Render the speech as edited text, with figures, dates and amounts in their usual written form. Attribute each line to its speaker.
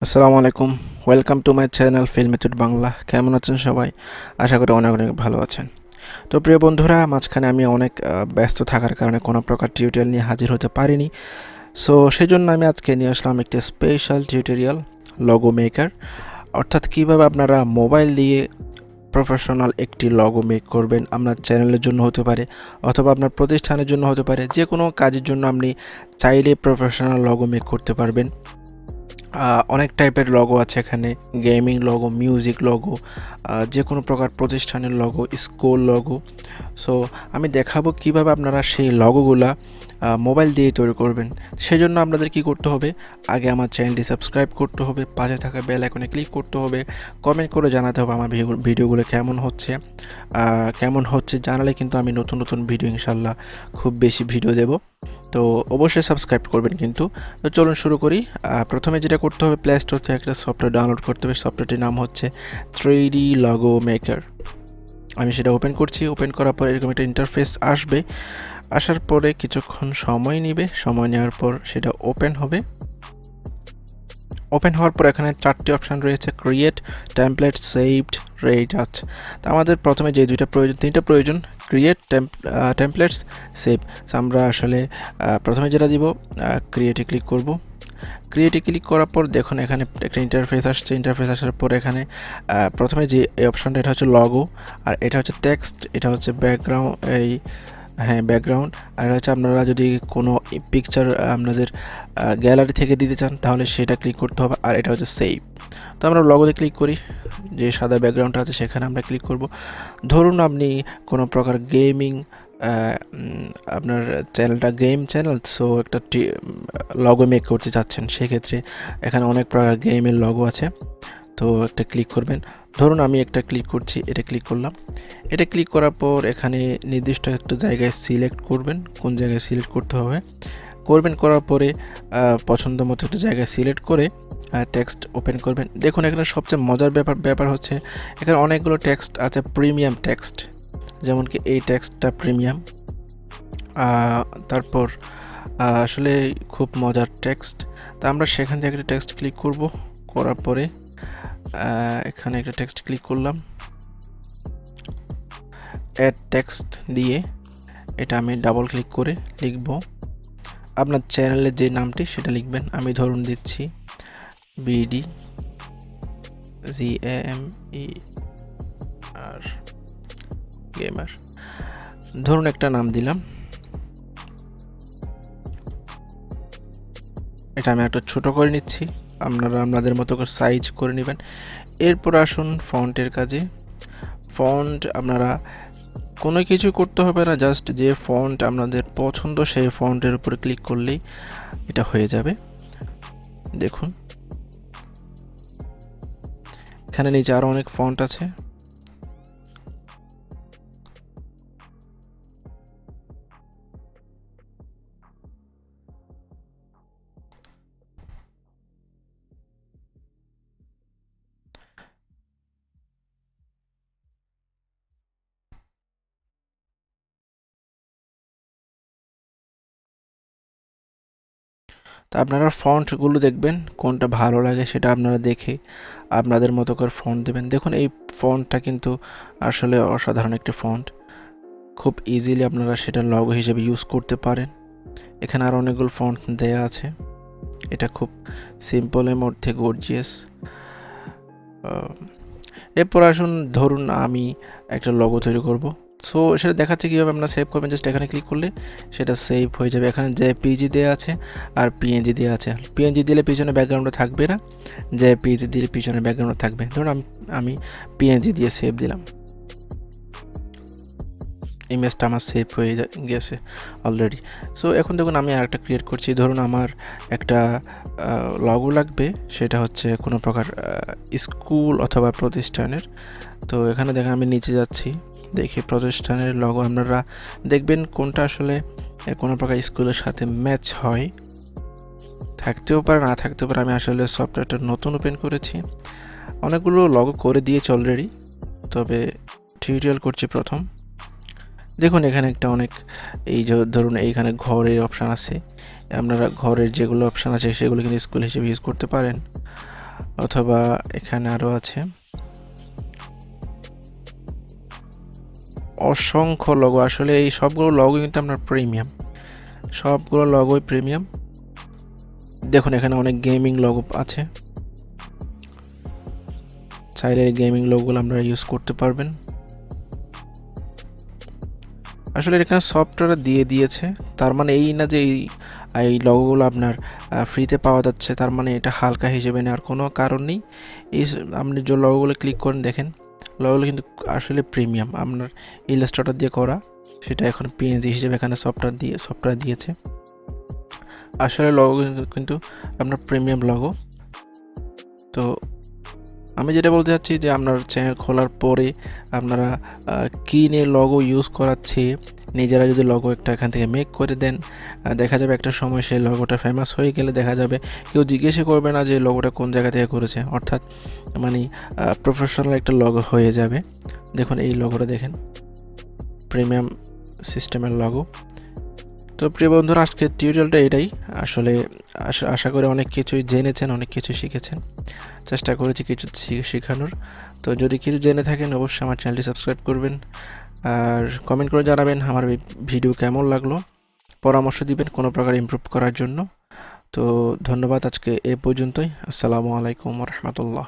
Speaker 1: আসসালামু আলাইকুম। Welcome to my channel film method Bangla. কেমন আছেন সবাই? আশা করি অনেক অনেক ভালো আছেন। তো প্রিয় বন্ধুরা, মাঝখানে আমি অনেক ব্যস্ত থাকার কারণে কোনো প্রকার টিউটোরিয়াল নিয়ে হাজির হতে পারিনি। সো সেজন্য আমি আজকে নিয়ে আসলাম একটি স্পেশাল টিউটোরিয়াল, লোগো মেকার। অর্থাৎ কীভাবে আপনারা মোবাইল দিয়ে প্রফেশনাল একটি লোগো মেক করবেন। আপনার চ্যানেলের জন্য হতে পারে অথবা আপনার প্রতিষ্ঠানের জন্য হতে পারে, যে কোনো কাজের জন্য আপনি চাইলে প্রফেশনাল লোগো মেক করতে পারবেন। অনেক টাইপের লোগো আছে এখানে, গেমিং লোগো, মিউজিক লোগো, যে কোনো প্রকার প্রতিষ্ঠানের লোগো, স্কুল লোগো। সো আমি দেখাবো কিভাবে আপনারা সেই লোগোগুলা মোবাইল দিয়ে তৈরি করবেন। সেজন্য আপনাদের কি করতে হবে, আগে আমার চ্যানেলটি সাবস্ক্রাইব করতে হবে, পাশে থাকা বেল আইকনে ক্লিক করতে হবে, কমেন্ট করে জানাতে হবে আমার ভিডিওগুলো কেমন হচ্ছে জানালে কিন্তু আমি নতুন নতুন ভিডিও ইনশাল্লাহ খুব বেশি ভিডিও দেব। তো অবশ্যই সাবস্ক্রাইব করবেন কিন্তু। তো চলুন শুরু করি। প্রথমে যেটা করতে হবে, প্লে স্টোর থেকে একটা সফটওয়্যার ডাউনলোড করতে হবে। সফটওয়্যারটির নাম হচ্ছে 3D লোগো মেকার। আমি সেটা ওপেন করছি। ওপেন করার পর এরকম একটা ইন্টারফেস আসবে। আসার পরে কিছুক্ষণ সময় নেবে। সময় নেওয়ার পর সেটা ওপেন হবে। ওপেন হওয়ার পর এখানে 4টি অপশান রয়েছে, ক্রিয়েট, টেমপ্লেট, সেভড, রেড আছে। তো আমাদের প্রথমে যে তিনটা প্রয়োজন, ক্রিয়েট, টেমপ্লেটস, সেভ। সো আমরা আসলে প্রথমে যেটা দিব, ক্রিয়েটে ক্লিক করব। ক্রিয়েটে ক্লিক করার পর দেখুন এখানে একটা ইন্টারফেস আসছে। ইন্টারফেস আসার পর এখানে প্রথমে যে এই অপশানটা, এটা হচ্ছে লগো, আর এটা হচ্ছে টেক্সট, এটা হচ্ছে ব্যাকগ্রাউন্ড, ব্যাকগ্রাউন্ড। আর হচ্ছে আপনারা যদি কোনো পিকচার আপনাদের গ্যালারি থেকে দিতে চান তাহলে সেটা ক্লিক করতে হবে। আর এটা হচ্ছে সেভ। তো আমরা লগোতে ক্লিক করি, যে সাদা ব্যাকগ্রাউন্ডটা আছে সেখানে আমরা ক্লিক করব। ধরুন আপনি কোনো প্রকার গেমিং, আপনার চ্যানেলটা গেম চ্যানেল, সো একটা লগো মেক করতে চাচ্ছেন, সেক্ষেত্রে এখানে অনেক প্রকার গেমের লগো আছে। তো একটা ক্লিক করবেন। ধরুন আমি একটা ক্লিক করছি, এটা ক্লিক করলাম। এটা ক্লিক করার পর এখানে নির্দিষ্ট একটা জায়গায় সিলেক্ট করবেন, কোন জায়গায় সিলেক্ট করতে হবে করার পরে পছন্দ মতো একটা জায়গায় সিলেক্ট করে টেক্সট ওপেন করবেন। দেখুন এখানে সবচেয়ে মজার ব্যাপার হচ্ছে, এখানে অনেকগুলো টেক্সট আছে, প্রিমিয়াম টেক্সট, যেমন কি এই টেক্সটটা প্রিমিয়াম। তারপর আসলে খুব মজার টেক্সট। তা আমরা সেখান থেকে একটা টেক্সট ক্লিক করব। করার পরে এখানে একটা টেক্সট ক্লিক করলাম, অ্যাড টেক্সট দিয়ে এটা আমি ডাবল ক্লিক করে লিখব। আপনার চ্যানেলের যে নামটি সেটা লিখবেন। আমি ধরুন দিচ্ছি BD GAMER গেমার, ধরুন একটা নাম দিলাম। এটা আমি একটা ছোট করে নিচ্ছি, আপনারা আপনাদের মতো করে সাইজ করে নেবেন। এরপর আসুন ফন্টের কাজে। ফন্ট আপনারা কোনো কিছু করতে হবে না, জাস্ট যে ফন্ট আপনাদের পছন্দ সেই ফন্টের উপরে ক্লিক করলেই এটা হয়ে যাবে। দেখুন এখানে নিচে আরও অনেক ফন্ট আছে। তো আপনারা ফন্টগুলো দেখবেন, কোনটা ভালো লাগে সেটা আপনারা দেখে আপনাদের মতো করে ফন্ট দেবেন। দেখুন এই ফন্টটা কিন্তু আসলে অসাধারণ একটি ফন্ট, খুব ইজিলি আপনারা সেটা লগো হিসেবে ইউজ করতে পারেন। এখানে আর অনেকগুলো ফন্ট দেয়া আছে, এটা খুব সিম্পলের মধ্যে গর্জিয়াস। এরপর আসুন, ধরুন আমি একটা লগো তৈরি করব। সো সেটা দেখাচ্ছে কীভাবে আপনারা সেভ করবেন। জাস্ট এখানে ক্লিক করলে সেটা সেভ হয়ে যাবে। এখানে জেপিজি দেওয়া আছে আর পিএনজি দেওয়া আছে। পিএনজি দিলে পিছনে ব্যাকগ্রাউন্ডে থাকবে না, জেপিজি দিলে পিছনে ব্যাকগ্রাউন্ডে থাকবে। ধরুন আমি পিএনজি দিয়ে সেভ দিলাম, ইমেজটা আমার সেভ হয়ে গেছে অলরেডি। সো এখন দেখুন আমি আরেকটা ক্রিয়েট করছি। ধরুন আমার একটা লগো লাগবে, সেটা হচ্ছে কোনো প্রকার স্কুল অথবা প্রতিষ্ঠানের। তো এখানে দেখেন আমি নিচে যাচ্ছি, দেখি প্রতিষ্ঠানের লগো আপনারা দেখবেন কোনটা আসলে কোনো প্রকার স্কুলের সাথে ম্যাচ হয়, থাকতেও পারে না থাকতেও পারে। আমি আসলে সফটওয়্যারটা নতুন ওপেন করেছি, অনেকগুলো লগো করে দিয়েছি অলরেডি, তবে টিউটোরিয়াল করছি প্রথম। দেখুন এখানে একটা অনেক, এই যে ধরুন এইখানে ঘরের অপশান আছে, আপনারা ঘরের যেগুলো অপশান আছে সেগুলো কিন্তু স্কুল হিসেবে ইউজ করতে পারেন। অথবা এখানে আরও আছে অসংখ্য লোগো। আসলে এই সবগুলো লোগো কিন্তু আপনার প্রিমিয়াম, সবগুলো লোগোই প্রিমিয়াম। দেখুন এখানে অনেক গেমিং লোগো আছে, চাইলে এই গেমিং লোগোগুলো আপনারা ইউজ করতে পারবেন। আসলে এখানে সফটওয়্যার দিয়ে দিয়েছে, তার মানে এই না যে এই লোগোগুলো আপনার ফ্রিতে পাওয়া যাচ্ছে, তার মানে এটা হালকা হিসেবে নেওয়ার কোনো কারণ নেই। এই আপনি যে লোগোগুলো ক্লিক করেন দেখেন লোগোগুলো কিন্তু আসলে প্রিমিয়াম, আপনার ইলাস্ট্রেটর দিয়ে করা, সেটা এখন পিএনজি হিসেবে এখানে সফটওয়্যার দিয়েছে। আসলে লোগো কিন্তু আপনার প্রিমিয়াম লোগো। তো আমি যেটা বলতে চাচ্ছি যে আপনার চ্যানেল খোলার পরে আপনারা কিনে লোগো ইউজ করার চেয়ে নিজেরা যদি লোগো একটা এখান থেকে মেক করে দেন, দেখা যাবে একটা সময় সেই লোগোটা ফেমাস হয়ে গেলে দেখা যাবে কেউ জিজ্ঞেসই করবে না যে লোগোটা কোন জায়গা থেকে করেছে, অর্থাৎ মানে প্রফেশনাল একটা লোগো হয়ে যাবে। দেখুন এই লোগোটা দেখেন, প্রিমিয়াম সিস্টেমের লোগো। তো প্রিয় বন্ধুরা, আজকের টিউটোরিয়ালটা এটাই। আসলে আশা করি অনেক কিছুই জেনেছেন, অনেক কিছু শিখেছেন। চেষ্টা করেছি কিছু শেখানোর। তো যদি কিছু জেনে থাকেন অবশ্যই আমার চ্যানেলটি সাবস্ক্রাইব করবেন, আর কমেন্ট করে জানাবেন আমার ভিডিও কেমন লাগলো, পরামর্শ দিবেন কোনো প্রকার ইমপ্রুভ করার জন্য। তো ধন্যবাদ, আজকে এ পর্যন্তই। আসসালামু আলাইকুম ওয়া রাহমাতুল্লাহ।